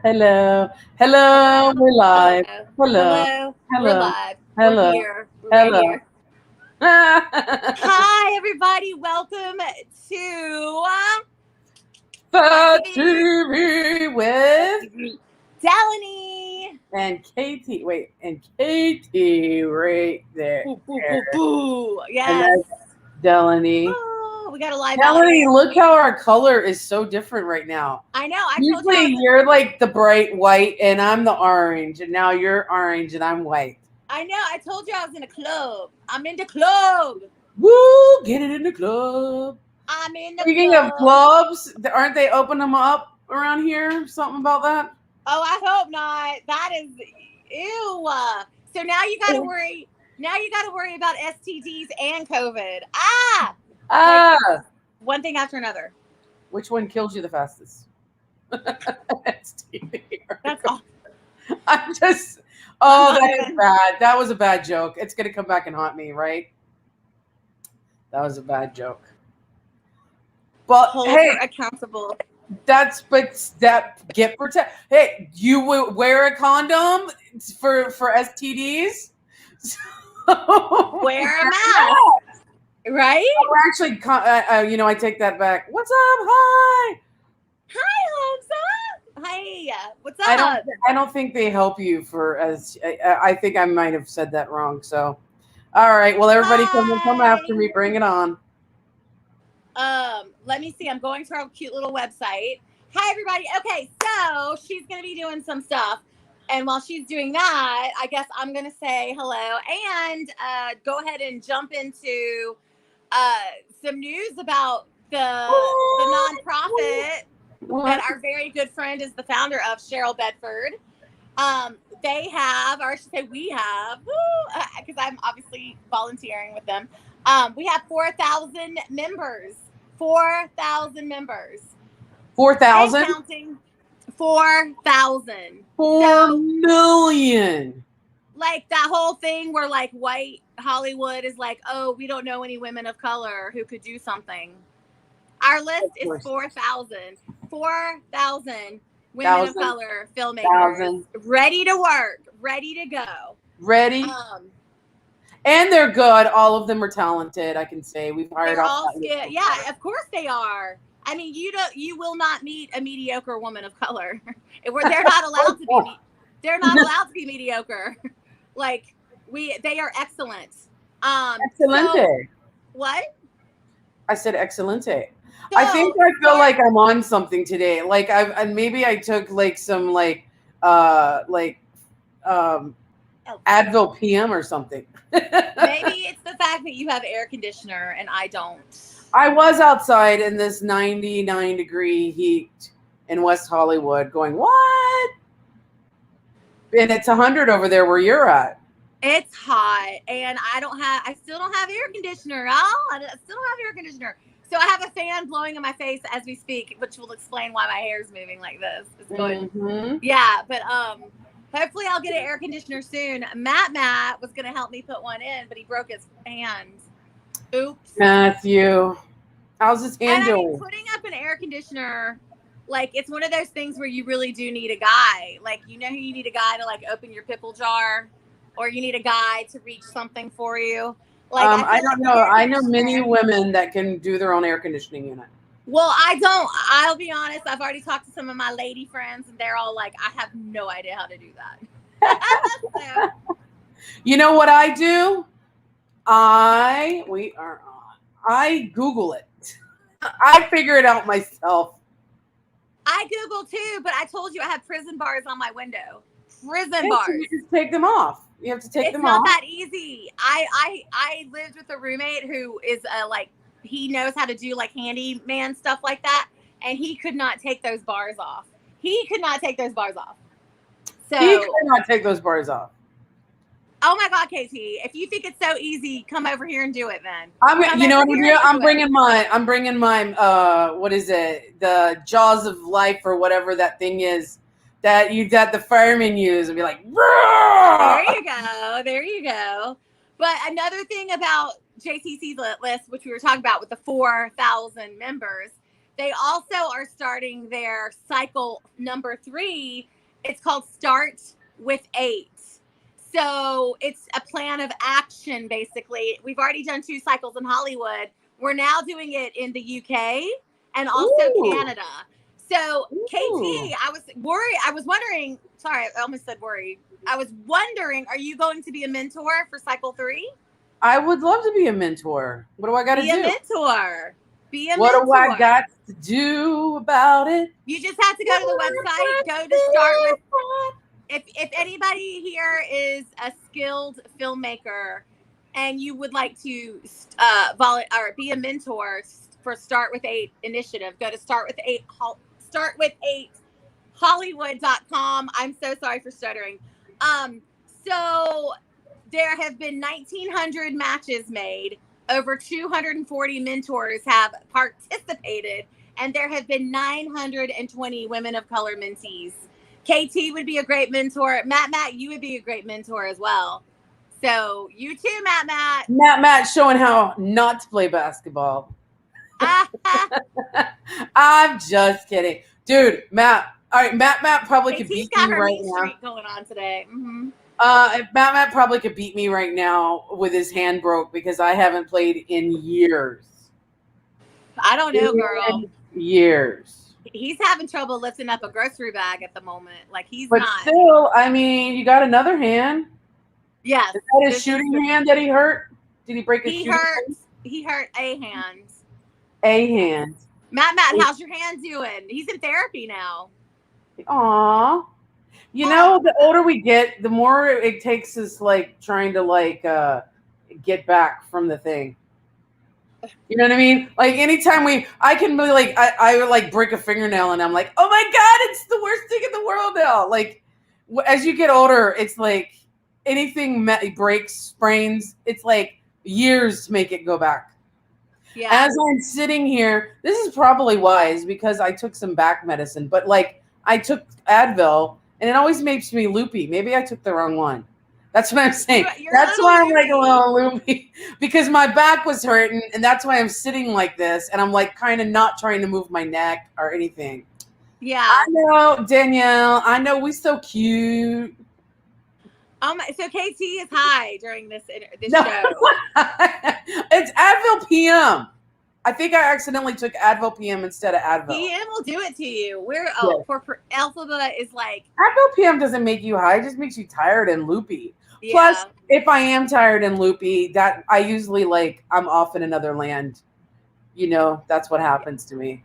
Hello. Hello. We're live. Hello. Hello. Hello. We're Hello. live. We're Hello. here. We're right Hello. here. Hi, everybody. Welcome to The TV TV with Dellany. and Katie. Wait, and Katie right there. Boo, boo, boo, boo. And Yes. that's Delaney. Oh, we got a live Delaney, audience. look how our color is so different right now. I know. I told you I Usually was. you're like the bright white and I'm the orange, and now you're orange and I'm white. I know. I told you I was in a club. I'm in the club. Woo! Get it in the club. I'm in the Speaking of club. clubs, aren't they opening them up around here? Something about that? Oh, I hope not. That is ew. So now you got to worry. Now you got to worry about STDs and COVID. Ah, like Ah, one thing after another. which one kills you the fastest? STD. That's all. I'm just. I'm Oh, not that is even. bad. That was a bad joke. It's gonna come back and haunt me, right? That was a bad joke. But Hold her hey, accountable. that get protect. Hey, you wear a condom for STDs. Wear a mask, right? We're actually, I take that back. What's up? Hi. Hi, Hamza. Hi. What's I don't. up? I don't think they help you for as. I think I might have said that wrong. So, all right. Well, everybody, come after Hi. me. Bring it on. Let me see. I'm going to our cute little website. Hi, everybody. Okay, so she's going to be doing some stuff. And while she's doing that, I guess I'm going to say hello and go ahead and jump into uh, some news about the nonprofit that What? our very good friend is the founder of, Cheryl Bedford. They have, or I should say we have, because I'm obviously volunteering with them. We have 4,000 members. 4,000 members. Four And thousand. counting. 4,000. 4 million. Like that whole thing where like white Hollywood is like, oh, we don't know any women of color who could do something. Our list Of is course. 4,000. 4,000 women of Thousand. color filmmakers Thousand. ready to work, ready to go. Ready. Um, And they're good. All of them are talented. I can say we've hired they're off all that list skilled. before. Yeah, of course they are. I mean, you will not meet a mediocre woman of color. They're not allowed to be. They're not allowed to be mediocre. Like they are excellent. So Excelente. what? I said excelente. I think So I feel start. like I'm on something today. Like and maybe I took like some like um Oh, Advil PM or something. maybe it's the fact that you have air conditioner and I don't. I was outside in this 99-degree heat in West Hollywood going, "What?" And it's 100 over there where you're at. It's hot, and I still don't have air conditioner, y'all. I still don't have air conditioner. So I have a fan blowing in my face as we speak, which will explain why my hair is moving like this. It's going, Mhm. yeah, but hopefully I'll get an air conditioner soon. Matt was gonna help me put one in, but he broke his hand. Oops. Matthew, how's his And hand I mean, doing? putting up an air conditioner, like it's one of those things where you really do need a guy. Like you know who you need a guy to like open your pickle jar, or you need a guy to reach something for you. Like I I feel don't like know. the air I know many conditioner. women that can do their own air conditioning unit. Well, I don't. I'll be honest. I've already talked to some of my lady friends, and they're all like, "I have no idea how to do that." So, You know what I do? We are on. I Google it. I figure it out myself. I Google too, but I told you I have prison bars on my window. Prison Yeah, so bars. you just take them off. You have to take It's them not off. that easy. I lived with a roommate who is like he knows how to do like handyman stuff like that, and he could not take those bars off. He could not take those bars off. He So, cannot take those bars off. oh my God, KT, if you think it's so easy, come over here and do it. Then come You know over what I'm here doing? and do it. I'm bringing my what is it? The jaws of life or whatever that thing is that the firemen use and be like, There "Roar!" you go. There you go. But another thing about JCC's list, which we were talking about with the 4,000 members, They also are starting their cycle number 3. It's called Start with 8. So it's a plan of action, basically. We've already done 2 cycles in Hollywood. We're now doing it in the UK and also Canada. So, KT, I was worried. I was wondering, sorry, I almost said worried. I was wondering, are you going to be a mentor for cycle 3? I would love to be a mentor. What do I got to do? Be a mentor. Be a what mentor. do I got to do about it? You just have to go to the website, go to Start with. If anybody here is a skilled filmmaker and you would like to or be a mentor for Start with 8 initiative, go to startwith8hollywood.com. I'm so sorry for stuttering. So there have been 1,900 matches made. Over 240 mentors have participated, and there have been 920 women of color mentees. KT would be a great mentor. Matt, you would be a great mentor as well. So you too, Matt. Matt showing how not to play basketball. I'm just kidding. Dude, Matt. All right, Matt probably could beat me right now. Streak going on today. Mm-hmm. Matt probably could beat me right now with his hand broke because I haven't played in years. I don't know, girl. Years. He's having trouble lifting up a grocery bag at the moment. Like but still, I mean, you got another hand. Yes. Is that his shooting hand that he hurt? Did he break his shooting hand? He hurt a hand. A hand. Matt, how's your hand doing? He's in therapy now. Aw. You know, the older we get, the more it takes us like trying to get back from the thing. You know what I mean? Like anytime I can really like, I like break a fingernail and I'm like, oh my God, it's the worst thing in the world now. Like as you get older, it's like anything breaks, sprains, it's like years to make it go back. Yeah. As I'm sitting here, this is probably wise because I took some back medicine, but like I took Advil and it always makes me loopy. Maybe I took the wrong one. that's what I'm saying. That's why I'm like a little loopy because my back was hurting, and that's why I'm sitting like this, and I'm like kind of not trying to move my neck or anything. Yeah. I know, Danielle. I know we so cute. So KT is high during this show. It's Advil PM. I think I accidentally took Advil PM instead of Advil. PM will do it to you. For Alpha is like Advil PM doesn't make you high; it just makes you tired and loopy. Yeah. Plus, if I am tired and loopy, that I usually I'm off in another land. You know, that's what happens to me.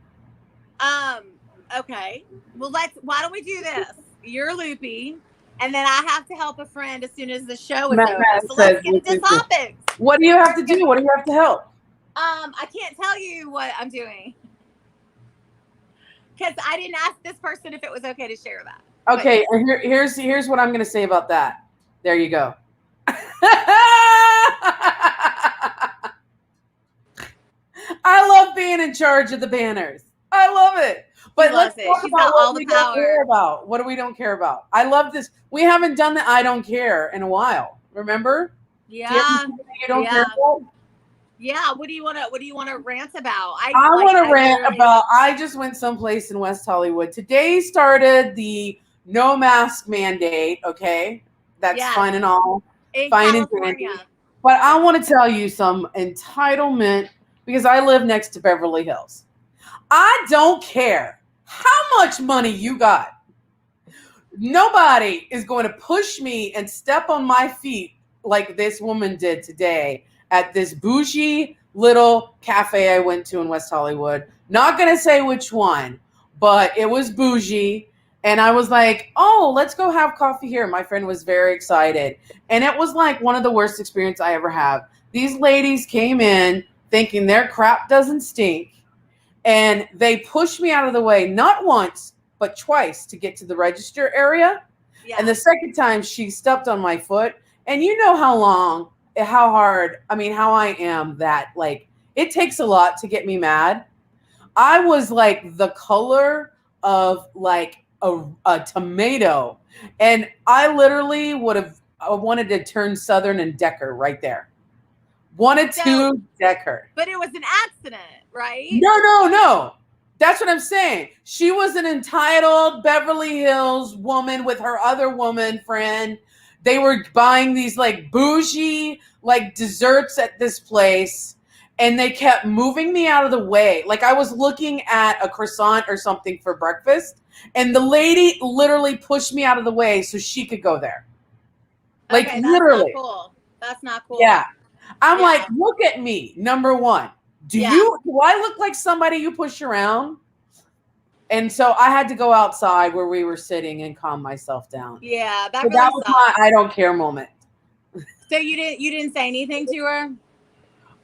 Okay. Well, why don't we do this? You're loopy, and then I have to help a friend as soon as the show is over. So let's get into topics. What do you have to do? What do you have to help? I can't tell you what I'm doing because I didn't ask this person if it was okay to share that. Okay, and here's what I'm going to say about that. There you go. I love being in charge of the banners. I love it. But let's talk about what we don't care about. What do we don't care about? I love this. We haven't done the I don't care in a while. Remember? Yeah. You don't care about? Yeah. What do you want to rant about? I want to rant about. I just went someplace in West Hollywood. Today started the no mask mandate. Okay, that's fine and all. Fine and dandy. But I want to tell you some entitlement because I live next to Beverly Hills. I don't care how much money you got. Nobody is going to push me and step on my feet like this woman did today at this bougie little cafe I went to in West Hollywood. Not going to say which one, but it was bougie. And I was like, oh, let's go have coffee here. My friend was very excited. And it was like one of the worst experiences I ever have. These ladies came in thinking their crap doesn't stink. And they pushed me out of the way, not once, but twice to get to the register area. Yeah. And the second time she stepped on my foot. And you know how hard, how I am that it takes a lot to get me mad. I was like the color of a tomato. And I literally wanted to turn Southern and deck her right there. Wanted to deck her. But it was an accident, right? No. That's what I'm saying. She was an entitled Beverly Hills woman with her other woman friend. They were buying these like bougie like desserts at this place, and they kept moving me out of the way. Like I was looking at a croissant or something for breakfast, and the lady literally pushed me out of the way so she could go there. Like Okay, that's not literally. cool. That's not cool. Yeah. I'm like, Yeah. look at me. Number one. Do Yeah. I look like somebody you push around? And so I had to go outside where we were sitting and calm myself down. Yeah, that So really that was my sucks. I don't care moment. So you didn't say anything to her?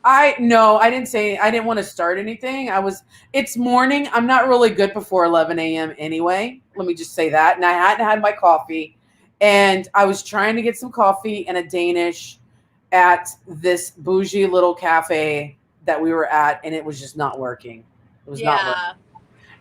I didn't want to start anything. It's morning. I'm not really good before 11 a.m. anyway. Let me just say that. And I hadn't had my coffee. And I was trying to get some coffee and a Danish at this bougie little cafe that we were at, and it was just not working. It was not working. Yeah.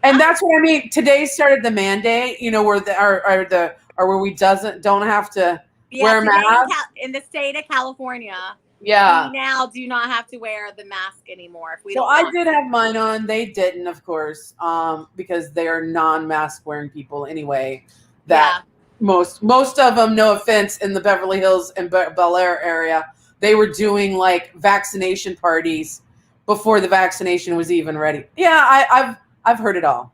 And that's what I mean. Today started the mandate, where where we don't have to Yeah, wear a today mask. in the state of California, Yeah. we now do not have to wear the mask anymore if we So don't I want did to. have mine on. They didn't, of course, because they are non-mask wearing people anyway. That most of them, no offense, in the Beverly Hills and Bel Air area, they were doing like vaccination parties before the vaccination was even ready. Yeah, I've heard it all.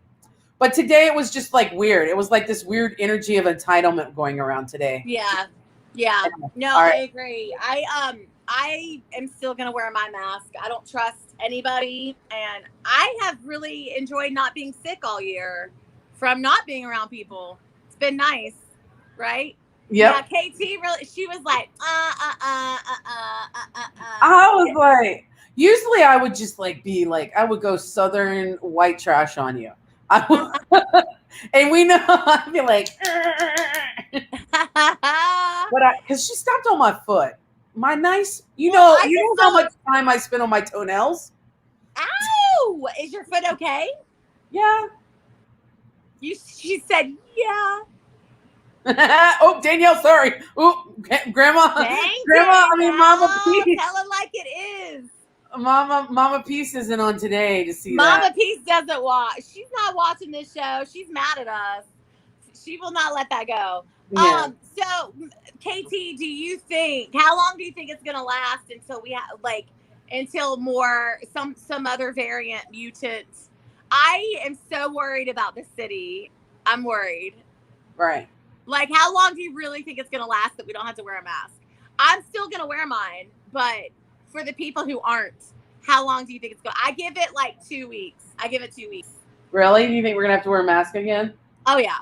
But today it was just like weird. It was like this weird energy of entitlement going around today. Yeah. Yeah. No, All right. I agree. I am still gonna wear my mask. I don't trust anybody, and I have really enjoyed not being sick all year from not being around people. It's been nice, right? Yep. Yeah, KT really. She was like, I was like, usually I would just like be like, I would go Southern white trash on you. And we know I'd be like, but because she stepped on my foot. My nice, Well, you know how much time I spend on my toenails. Ow! Is your foot okay? Yeah. She said, yeah. Oh, Danielle, sorry. Oh, Grandma. Thank Grandma, you, Mama Peace. tell it like it is. Mama Peace isn't on today to see Mama that. Peace doesn't watch. She's not watching this show. She's mad at us. She will not let that go. Yeah. So KT, do you think how long do you think it's gonna last until we have until more some other variant mutants? I am so worried about the city. I'm worried. Right. Like, how long do you really think it's gonna last that we don't have to wear a mask? I'm still gonna wear mine, but for the people who aren't, how long do you think it's going? I give it like 2 weeks. I give it 2 weeks. Really? Do you think we're gonna have to wear a mask again? Oh yeah,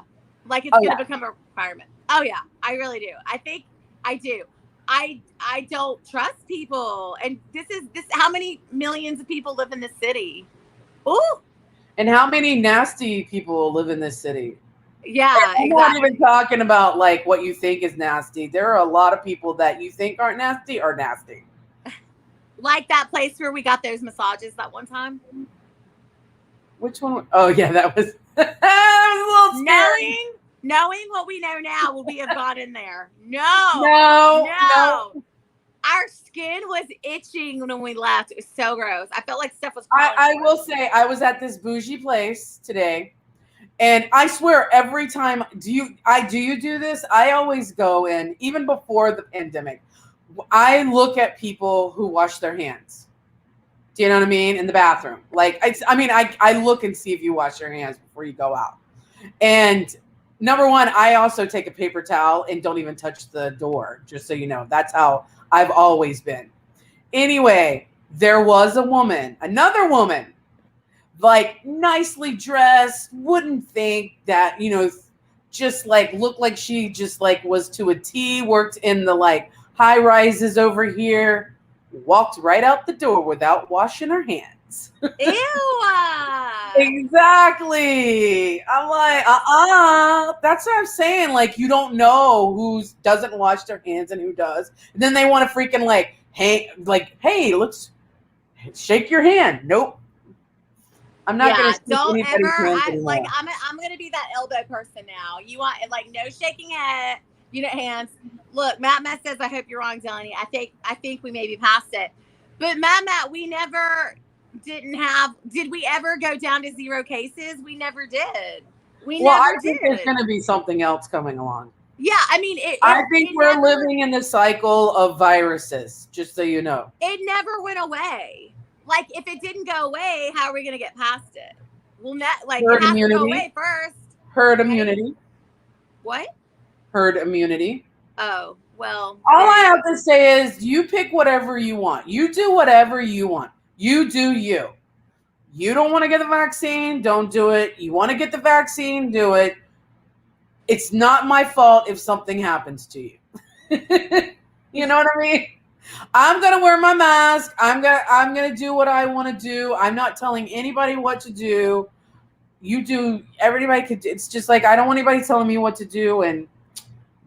like it's gonna become a requirement. Oh yeah, I really do. I think I do. I don't trust people, and this. How many millions of people live in this city? Ooh. And how many nasty people live in this city? Yeah, I'm not even talking about like what you think is nasty. There are a lot of people that you think aren't nasty are nasty. Like that place where we got those massages that one time. Which one? Oh yeah, that was, that was a little scary. Knowing what we know now, would we have gone in there? No. No. Our skin was itching when we left. It was so gross. I felt like stuff was I will say I was at this bougie place today, and I swear every time do you do this? I always go in, even before the pandemic, I look at people who wash their hands. Do you know what I mean? In the bathroom. Like I look and see if you wash your hands before you go out. And number one, I also take a paper towel and don't even touch the door, just so you know. That's how I've always been. Anyway, there was another woman, like nicely dressed, wouldn't think that, just like looked like she just like was to a T, worked in the like high rises over here, walked right out the door without washing her hands. Ew. Exactly. I'm like, that's what I'm saying. Like, you don't know who doesn't wash their hands and who does. And then they want to freaking hey, let's shake your hand. Nope. I'm not going to shake anybody's hands anymore. I'm going to be that elbow person now. You want no shaking hands. Look, Matt says, I hope you're wrong, Dellany. I think we may be past it. But Matt, we never did we ever go down to 0 cases? We never did. We Well, never I think there's did. going to be something else coming along. Yeah, I mean, I think we're never, living in the cycle of viruses, just so you know. It never went away. Like, if it didn't go away, how are we going to get past it? Well, Herd it has immunity. to go away first. Herd right? immunity. What? Herd immunity. Oh, well. All I have to say is you pick whatever you want. You do whatever you want. You do you. You don't want to get the vaccine, don't do it. You want to get the vaccine, do it. It's not my fault if something happens to you. You know what I mean? I'm gonna wear my mask. I'm gonna do what I want to do. I'm not telling anybody what to do. You do. Everybody could. It's just like I don't want anybody telling me what to do.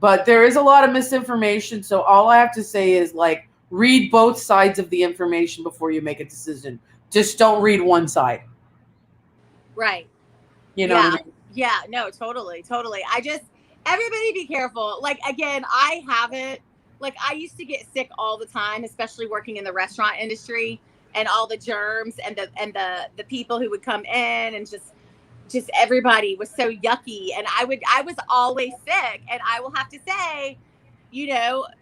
But there is a lot of misinformation. So all I have to say is like read both sides of the information before you make a decision. Just don't read one side. Right. You know what I mean? Yeah, no, totally. Everybody be careful. Like, again, I haven't, like, I used to get sick all the time, especially working in the restaurant industry, and all the germs and the people who would come in, and just everybody was so yucky. And I was always sick. And I will have to say,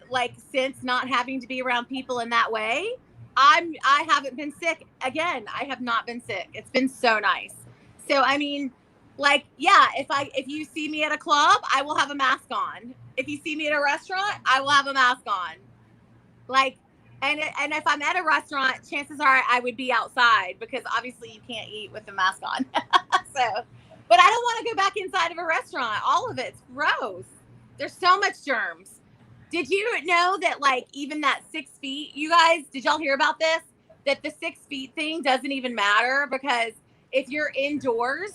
like, since not having to be around people in that way, I haven't been sick again. I have not been sick. It's been so nice. So, I mean, like, yeah, if you see me at a club, I will have a mask on. If you see me at a restaurant, I will have a mask on. Like, and if I'm at a restaurant, chances are I would be outside, because obviously you can't eat with the mask on. So, but I don't want to go back inside of a restaurant. All of it's gross. There's so much germs. Did you know that, like, even that 6 feet, you guys, did y'all hear about this? That the 6 feet thing doesn't even matter, because if you're indoors,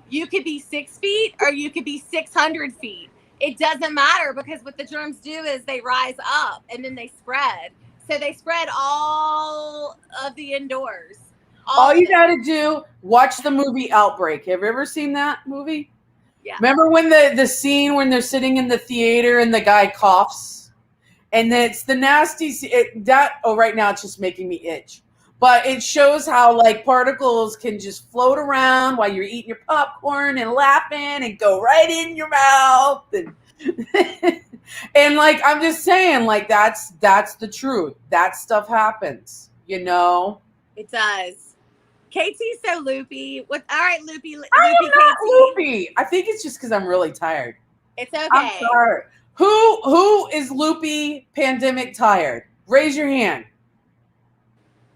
you could be 6 feet or you could be 600 feet. It doesn't matter, because what the germs do is they rise up and then they spread. So they spread all of the indoors. All you got to do, watch the movie Outbreak. Have you ever seen that movie? Yeah. Remember when the scene when they're sitting in the theater and the guy coughs? And it's the nasty, right now it's just making me itch. But it shows how, like, particles can just float around while you're eating your popcorn and laughing and go right in your mouth. And, and like, I'm just saying, like, that's the truth. That stuff happens, you know? It does. KT's so loopy. All right, loopy. I am not KT. loopy. I think it's just because I'm really tired. It's okay. I'm tired. Who is loopy pandemic tired? Raise your hand.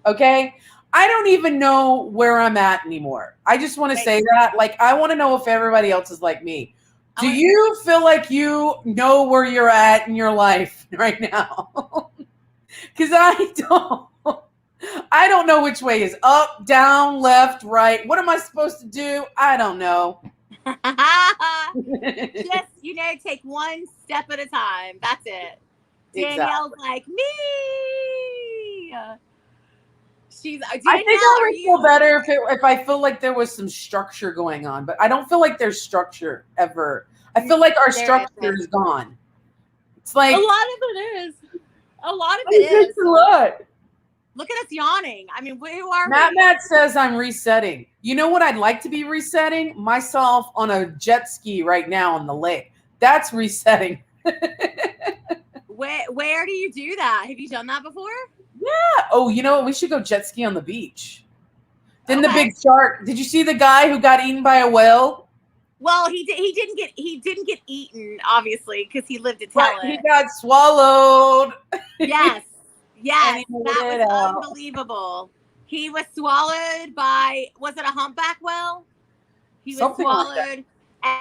Okay? I don't even know where I'm at anymore. I just want to say that. Like, I want to know if everybody else is like me. Do you feel like you know where you're at in your life right now? Because I don't. I don't know which way is up, down, left, right. What am I supposed to do? I don't know. Just, take one step at a time. That's it. Danielle's like, me. I think I would feel better if I feel like there was some structure going on, but I don't feel like there's structure ever. I feel like our structure is gone. It's like a lot of it is. A lot of it is. A lot. Look at us yawning. I mean, who are Matt says I'm resetting. You know what I'd like to be resetting? Myself on a jet ski right now on the lake. That's resetting. Where do you do that? Have you done that before? Yeah. Oh, you know what? We should go jet ski on the beach. Then the big shark. Did you see the guy who got eaten by a whale? Well, he didn't get eaten, obviously, because he lived to tell it. He got swallowed. Yes. Yes, that was unbelievable. He was swallowed by, was it a humpback whale? He was Something swallowed, like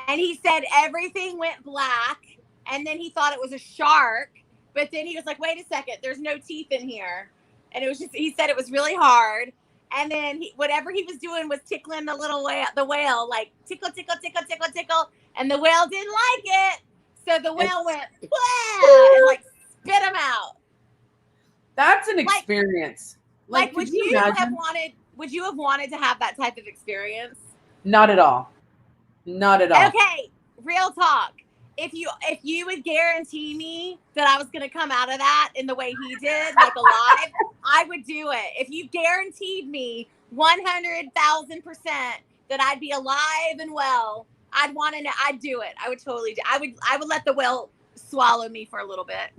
and he said everything went black, and then he thought it was a shark, but then he was like, wait a second, there's no teeth in here. And it was just, he said it was really hard. And then whatever he was doing was tickling the whale, like tickle, tickle, tickle, tickle, tickle. And the whale didn't like it. So the whale went, blah, and like spit him out. That's an experience. Like would you have wanted to have that type of experience? Not at all. Not at all. Okay, real talk. if you would guarantee me that I was going to come out of that in the way he did, like alive, I would do it. If you guaranteed me 100,000% that I'd be alive and well, I'd want to know. I'd do it. I would totally do. I would let the whale swallow me for a little bit.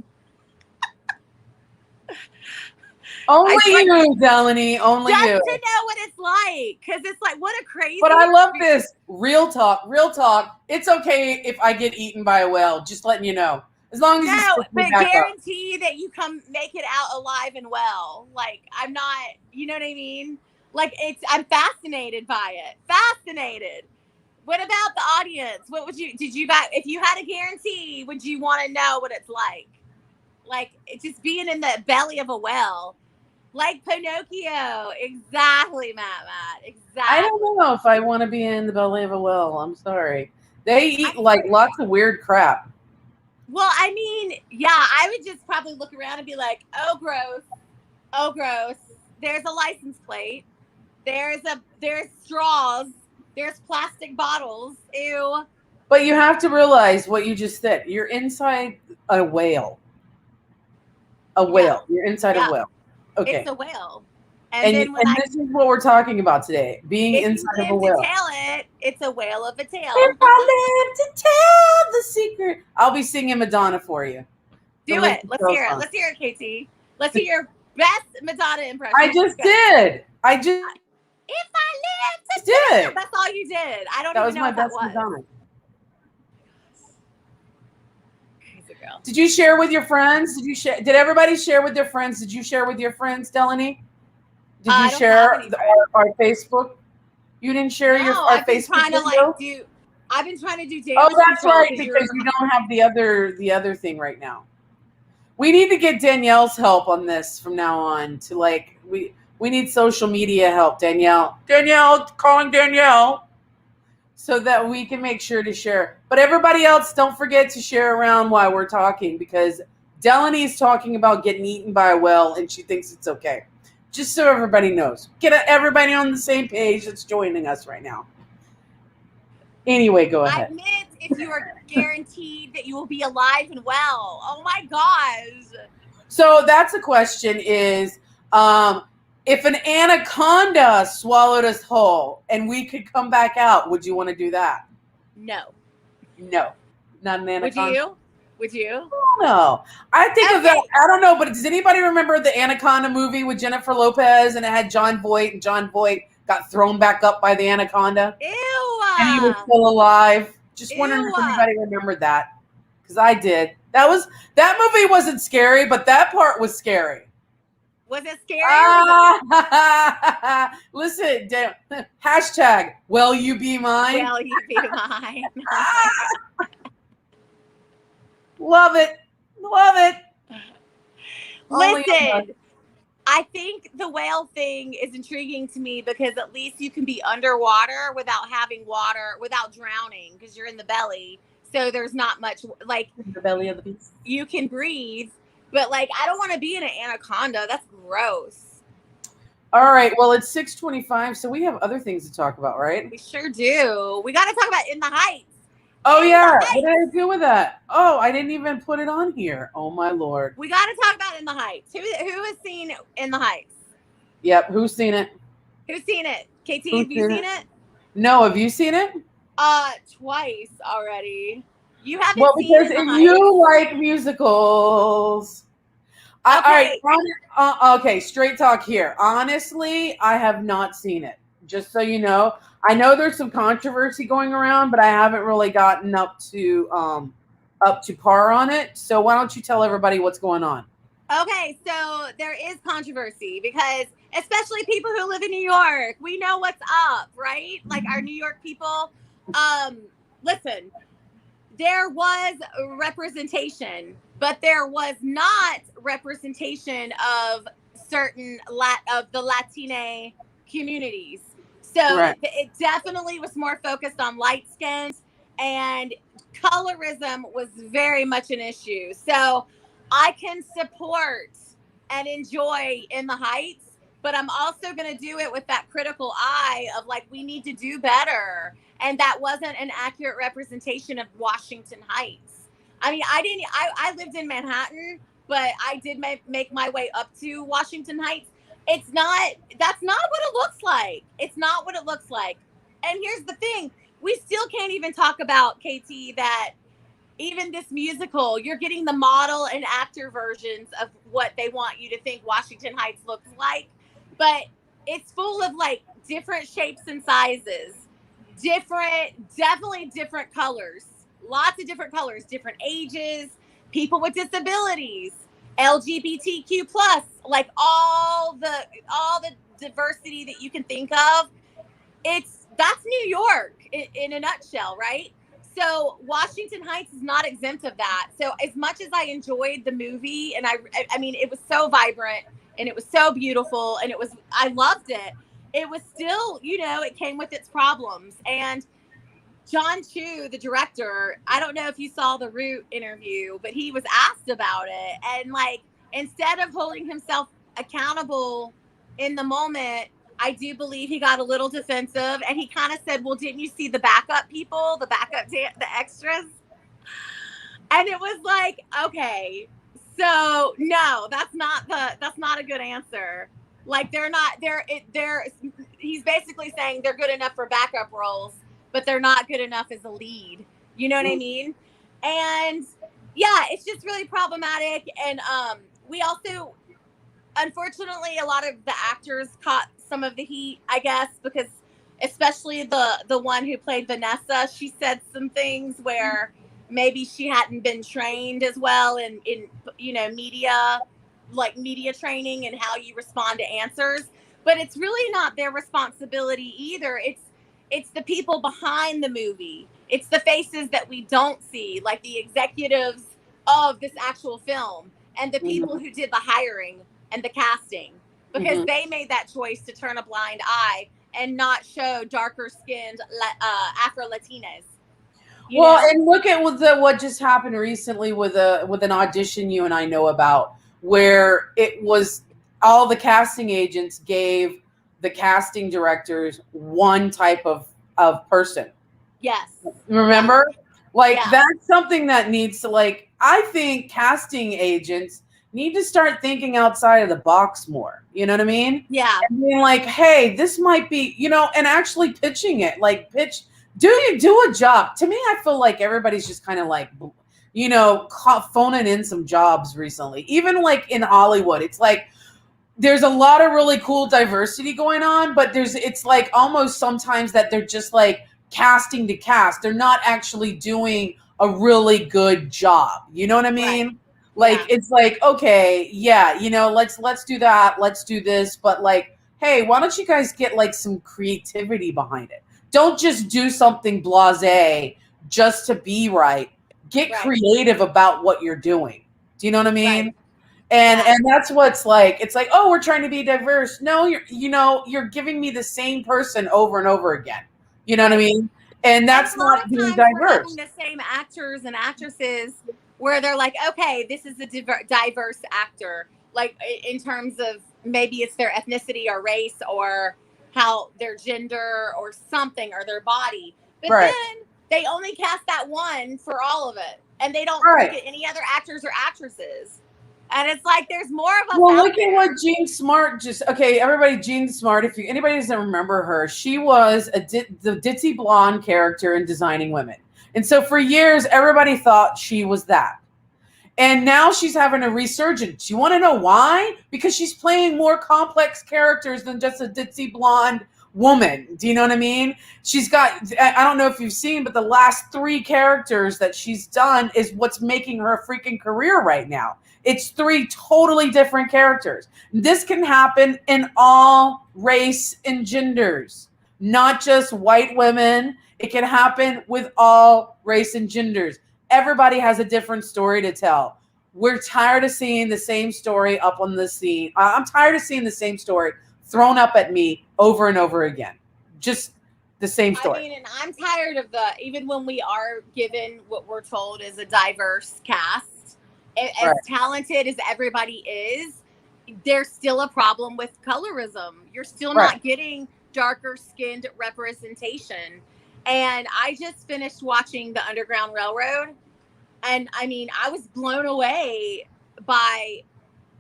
Only you, Dellany. Only just you. to know what it's like, because it's like, what a crazy. But I love this. Real talk. Real talk. It's okay if I get eaten by a whale. Just letting you know. As long as no, but back guarantee that you come make it out alive and well. Like, I'm not, you know what I mean? Like, I'm fascinated by it. Fascinated. What about the audience? What would did you guys, if you had a guarantee, would you want to know what it's like? Like, it's just being in the belly of a whale. Like Pinocchio. Exactly, Matt. Exactly. I don't know if I want to be in the belly of a whale. I'm sorry. They eat like lots of weird crap. Well, I mean, yeah, I would just probably look around and be like, oh, gross. Oh, gross. There's a license plate. There's straws. There's plastic bottles. Ew. But you have to realize what you just said. You're inside a whale. A whale. Yeah. You're inside a whale. Okay. It's a whale. And this is what we're talking about today. Being inside of a whale. To tell it, it's a whale of a tale. If I live to tell the secret. I'll be singing Madonna for you. Do it. Let's hear it. Let's hear it, KT. Let's hear your best Madonna impression. I just did. If I live to tell. That's all you did. I don't even know what that was. Madonna. Girl. Did you share with your friends? Did everybody share with their friends? Did you share with your friends, Dellany? Did you share our Facebook? You didn't share our Facebook video? I've been trying to do damage. Oh, that's right, because you don't have the other thing right now. We need to get Danielle's help on this from now on. To like we need social media help, Danielle. Calling Danielle. So that we can make sure to share. But everybody else, don't forget to share around while we're talking, because Dellany is talking about getting eaten by a whale and she thinks it's okay. Just so everybody knows. Get everybody on the same page that's joining us right now. Anyway, go ahead. Admit if you are guaranteed that you will be alive and well. Oh my gosh. So that's a question is, if an anaconda swallowed us whole and we could come back out, would you want to do that? No. No. Not an anaconda. Would you? No. I think of that. I don't know, but does anybody remember the Anaconda movie with Jennifer Lopez and it had John Voight, and John Voight got thrown back up by the anaconda? Ew. And he was still alive. Just wondering if anybody remembered that. Because I did. That movie wasn't scary, but that part was scary. Was it scary? Listen, hashtag, will you be mine? Will you be mine? Love it. Love it. Listen, I think the whale thing is intriguing to me because at least you can be underwater without having water, without drowning, because you're in the belly. So there's not much, like, the belly of the beast. You can breathe. But, like, I don't want to be in an anaconda. That's gross. All right. Well, it's 6:25, so we have other things to talk about, right? We sure do. We got to talk about In the Heights. Oh, yeah. What did I do with that? Oh, I didn't even put it on here. Oh, my Lord. We got to talk about In the Heights. Who has seen In the Heights? Yep. Who's seen it? Who's seen it? KT, have you seen it? No. Have you seen it? Twice already. You haven't seen because if you like musicals. Okay. All right. Okay, straight talk here. Honestly, I have not seen it. Just so you know. I know there's some controversy going around, but I haven't really gotten up to par on it. So why don't you tell everybody what's going on? Okay, so there is controversy because especially people who live in New York, we know what's up, right? Like our New York people. Listen, there was representation, but there was not representation of certain of the Latina communities. So it definitely was more focused on light skins, and colorism was very much an issue. So I can support and enjoy In the Heights, but I'm also going to do it with that critical eye of like, we need to do better. And that wasn't an accurate representation of Washington Heights. I mean, I lived in Manhattan, but I did make my way up to Washington Heights. That's not what it looks like. It's not what it looks like. And here's the thing, we still can't even talk about, KT, that even this musical, you're getting the model and actor versions of what they want you to think Washington Heights looks like. But it's full of like different shapes and sizes, definitely different colors, lots of different colors, different ages, people with disabilities, LGBTQ plus, like all the diversity that you can think of. That's New York in a nutshell, right? So Washington Heights is not exempt of that. So as much as I enjoyed the movie, and I mean, it was so vibrant and it was so beautiful and I loved it. It was still, it came with its problems. And John Chu, the director, I don't know if you saw the Root interview, but he was asked about it. And like, instead of holding himself accountable in the moment, I do believe he got a little defensive, and he kind of said, well, didn't you see the backup people, the extras? And it was like, okay, so no, that's not a good answer. Like he's basically saying they're good enough for backup roles, but they're not good enough as a lead. You know what I mean? And yeah, it's just really problematic. And we also, unfortunately, a lot of the actors caught some of the heat, I guess, because especially the one who played Vanessa, she said some things where maybe she hadn't been trained as well in media, like media training and how you respond to answers. But it's really not their responsibility either. It's the people behind the movie. It's the faces that we don't see, like the executives of this actual film and the people who did the hiring and the casting, because they made that choice to turn a blind eye and not show darker skinned Afro-Latinas. Well, and look at what just happened recently with an audition you and I know about, where it was all the casting agents gave the casting directors one type of person. Yes. Remember? Yeah. Like, that's something that needs to, like, I think casting agents need to start thinking outside of the box more. You know what I mean? Yeah. And being like, hey, this might be, and actually pitching it. Like, do a job. To me, I feel like everybody's just kind of like, phoning in some jobs recently. Even like in Hollywood, it's like there's a lot of really cool diversity going on, but it's like almost sometimes that they're just like casting to cast. They're not actually doing a really good job. You know what I mean? Right. Like, it's like, okay, yeah, let's do that. Let's do this. But like, hey, why don't you guys get like some creativity behind it? Don't just do something blasé just to be right. Get creative about what you're doing. Do you know what I mean? Right. And that's what's like. It's like, oh, we're trying to be diverse. No, you're giving me the same person over and over again. You know what I mean? And that's not being diverse. We're having the same actors and actresses where they're like, okay, this is a diverse actor, like in terms of maybe it's their ethnicity or race or how their gender or something or their body. But then they only cast that one for all of it. And they don't look at any other actors or actresses. And it's like, there's more of us. Well, look at what Jean Smart everybody, Jean Smart, if anybody doesn't remember her, she was the ditzy blonde character in Designing Women. And so for years, everybody thought she was that. And now she's having a resurgence. You want to know why? Because she's playing more complex characters than just a ditzy blonde woman. Do you know what I mean? She's got, I don't know if you've seen, but the last 3 characters that she's done is what's making her a freaking career right now. It's 3 totally different characters. This can happen in all race and genders, not just white women. It can happen with all race and genders. Everybody has a different story to tell. We're tired of seeing the same story up on the scene. I'm tired of seeing the same story thrown up at me over and over again. Just the same story. I mean, and I'm tired of even when we are given what we're told is a diverse cast, as talented as everybody is, there's still a problem with colorism. You're still not getting darker skinned representation. And I just finished watching The Underground Railroad. And I mean, I was blown away by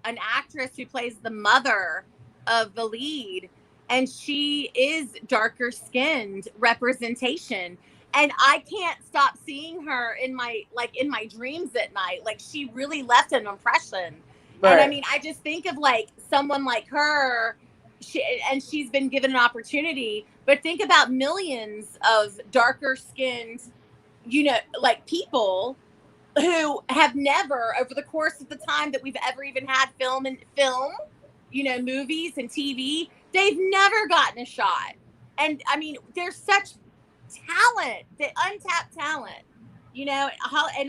an actress who plays the mother of the lead. And she is darker skinned representation. And I can't stop seeing her in my dreams at night. Like, she really left an impression. And I mean, I just think of like someone like her, she's been given an opportunity, but think about millions of darker skinned, like people who have never, over the course of the time that we've ever even had film, movies and TV, they've never gotten a shot. And I mean, there's such talent, the untapped talent, and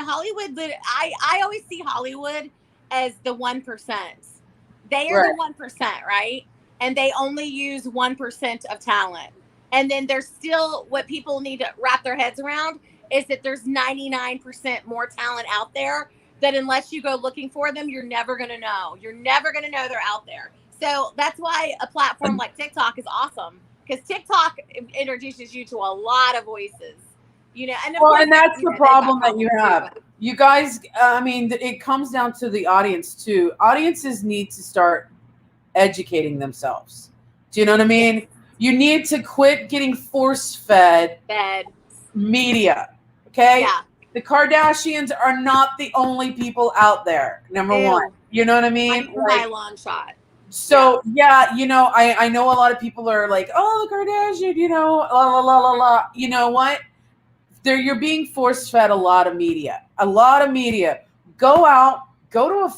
Hollywood, I always see Hollywood as the 1%. They are the 1%, right? And they only use 1% of talent. And then there's still, what people need to wrap their heads around is that there's 99% more talent out there that unless you go looking for them, you're never going to know. You're never going to know they're out there. So that's why a platform like TikTok is awesome, because TikTok introduces you to a lot of voices, and and that's the problem that you have. Too, you guys, I mean, it comes down to the audience too. Audiences need to start educating themselves. Do you know what I mean? You need to quit getting force-fed media. Okay? Yeah. The Kardashians are not the only people out there. Number one. You know what I mean? By a long shot. So I know a lot of people are like, oh, the Kardashian, la la la la la. You know what? You're being force-fed a lot of media. A lot of media. Go out, go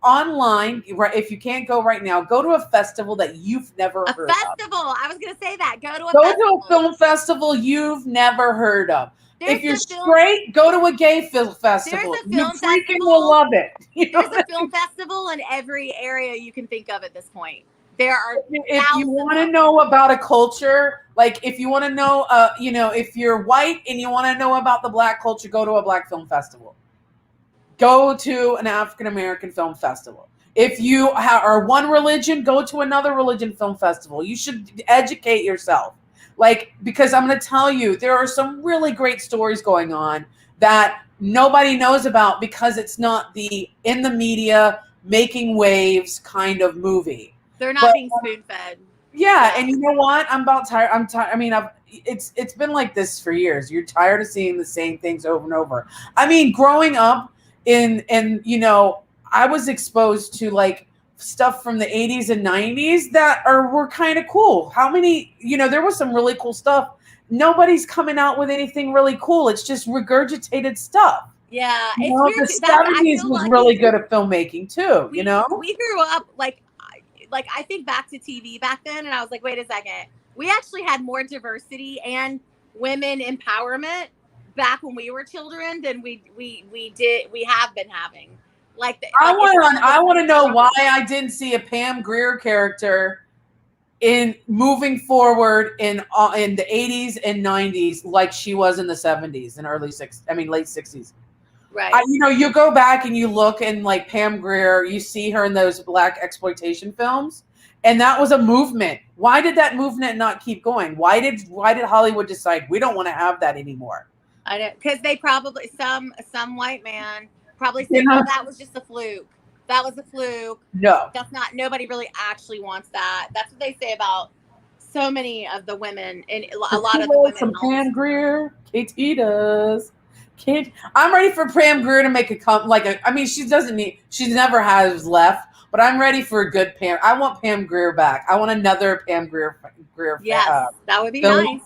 online, right? If you can't go right now, go to a festival that you've never heard of. A festival. I was going to say that. Go to a film festival you've never heard of. If you're straight, go to a gay film festival. You freaking will love it. There's a film festival in every area you can think of at this point. There are. If you want to know about a culture, like if you want to know, if you're white and you want to know about the black culture, go to a black film festival. Go to an African-American film festival. If you are one religion, go to another religion film festival. You should educate yourself. Because I'm going to tell you, there are some really great stories going on that nobody knows about because it's not in the media making waves kind of movie. They're not being spoon-fed. Yeah, and you know what? I'm about tired. I'm tired. I mean, it's been like this for years. You're tired of seeing the same things over and over. I mean, growing up, I was exposed to like stuff from the 80s and 90s that were kind of cool. How many, there was some really cool stuff. Nobody's coming out with anything really cool. It's just regurgitated stuff. Yeah. The 70s was really good at filmmaking too, We grew up like I think back to TV back then, and I was like, wait a second. We actually had more diversity and women empowerment back when we were children than we have been having. I want to know why I didn't see a Pam Grier character in moving forward in the 80s and 90s like she was in the 70s and late 60s. Right. You go back and you look, and like Pam Grier, you see her in those black exploitation films, and that was a movement. Why did that movement not keep going? Why did Hollywood decide we don't want to have that anymore? I know, because they probably some white man probably said, well, that was just a fluke. That was a fluke. No, that's not. Nobody really actually wants that. That's what they say about so many of the women, and a lot of the women. Some Pam Grier, KTEE does. I'm ready for Pam Grier to make she never has left, but I'm ready for a good Pam. I want Pam Grier back. I want another Pam Grier. Yes, that would be nice.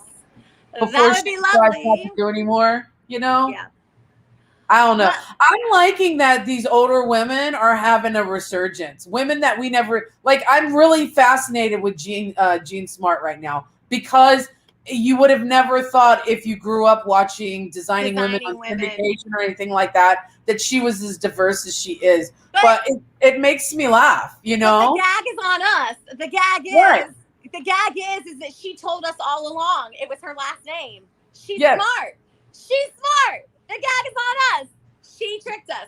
That would be lovely. Not to do anymore, Yeah. I don't know. I'm liking that these older women are having a resurgence. Women that we never I'm really fascinated with Jean Smart right now, because you would have never thought, if you grew up watching Designing Women on syndication or anything like that she was as diverse as she is. But it makes me laugh, The gag is on us. The gag is right. The gag is that she told us all along it was her last name. She's smart. She's smart. The gag is on us. She tricked us.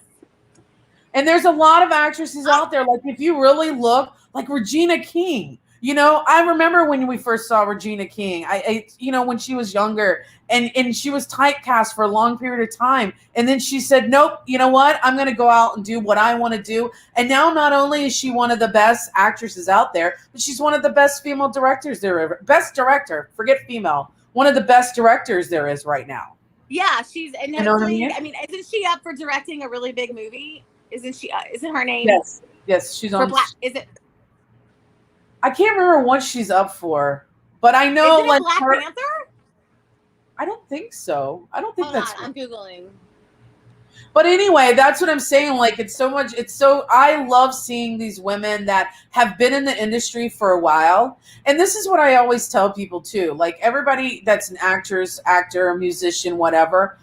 And there's a lot of actresses out there. Like if you really look, like Regina King. You know, I remember when we first saw Regina King. When she was younger, and she was typecast for a long period of time, and then she said, "Nope, you know what? I'm going to go out and do what I want to do." And now, not only is she one of the best actresses out there, but she's one of the best female directors there ever. Best director, forget female. One of the best directors there is right now. Yeah, she's and You know what I hopefully, mean? I mean, isn't she up for directing a really big movie? Isn't she? Isn't her name? Yes, she's for on. Black? Is it? I can't remember what she's up for, but I know Is it Black Panther? I don't think so. I don't think Hold that's. on, I'm googling. But anyway, that's what I'm saying. Like, I love seeing these women that have been in the industry for a while. And this is what I always tell people too. Like, everybody that's an actor, musician, whatever,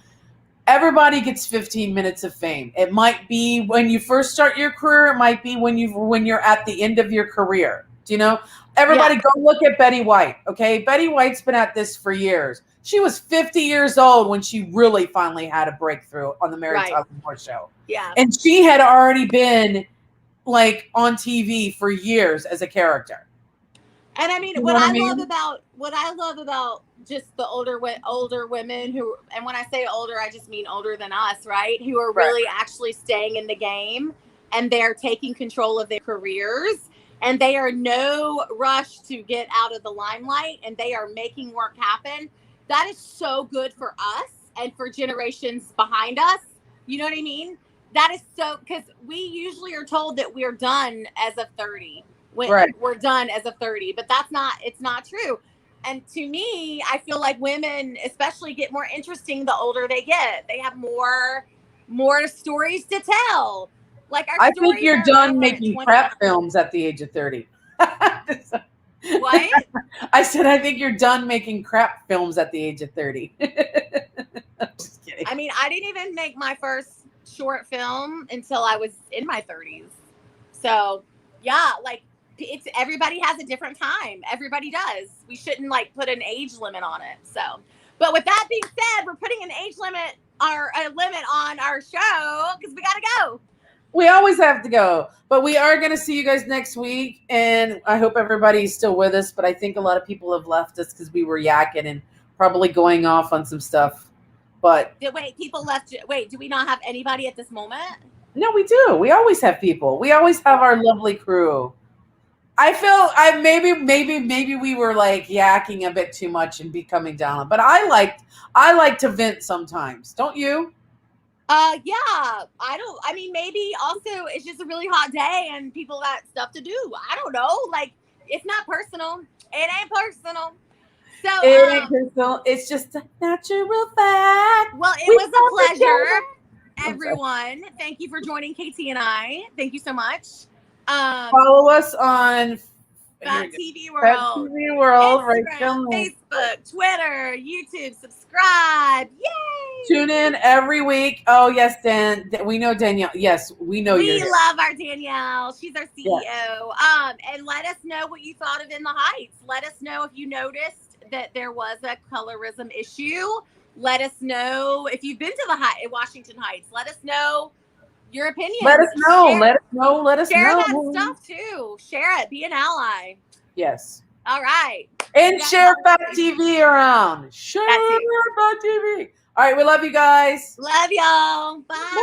everybody gets 15 minutes of fame. It might be when you first start your career. It might be when you're at the end of your career. Do you know? Everybody go look at Betty White. Okay. Betty White's been at this for years. She was 50 years old when she really finally had a breakthrough on the Mary Tyler Moore Show. Yeah. And she had already been like on TV for years as a character. And I mean, what I love about just the older women who, and when I say older, I just mean older than us, right? Who are really actually staying in the game, and they're taking control of their careers, and they are no rush to get out of the limelight, and they are making work happen. That is so good for us and for generations behind us. You know what I mean? That is so, because we usually are told that we're done as of 30. We're done as of 30, but it's not true. And to me, I feel like women especially get more interesting the older they get. They have more stories to tell. Like I think you're done making crap films at the age of 30. What? I said, I think you're done making crap films at the age of 30. I'm just kidding. I mean, I didn't even make my first short film until I was in my 30s. So, yeah, like everybody has a different time. Everybody does. We shouldn't like put an age limit on it. So, but with that being said, we're putting an age limit a limit on our show because we got to go. We always have to go, but we are going to see you guys next week, and I hope everybody's still with us, but I think a lot of people have left us because we were yakking and probably going off on some stuff. But people left. Wait, do we not have anybody at this moment? No, we do. We always have people. We always have our lovely crew. I feel maybe we were like yakking a bit too much and becoming down, but I like to vent sometimes. Don't you? Yeah, I mean, maybe also it's just a really hot day and people got stuff to do. I don't know. Like, it's not personal. It ain't personal. So it ain't personal. It's just a natural fact. Well, it was a pleasure, everyone. Thank you for joining KT and I. Thank you so much. Follow us on Fat TV World, Instagram, Facebook, Twitter, YouTube. Subscribe. Yay! Tune in every week. Oh yes, Dan. We know Danielle. Yes, we know you. We love our Danielle. She's our CEO. Yeah. And let us know what you thought of In the Heights. Let us know if you noticed that there was a colorism issue. Let us know if you've been to Washington Heights. Let us know your opinion. Let us know. Let us know. Let us know. Share that stuff too. Share it. Be an ally. Yes. All right. And share Fat TV around. Share Fat TV. All right. We love you guys. Love y'all. Bye.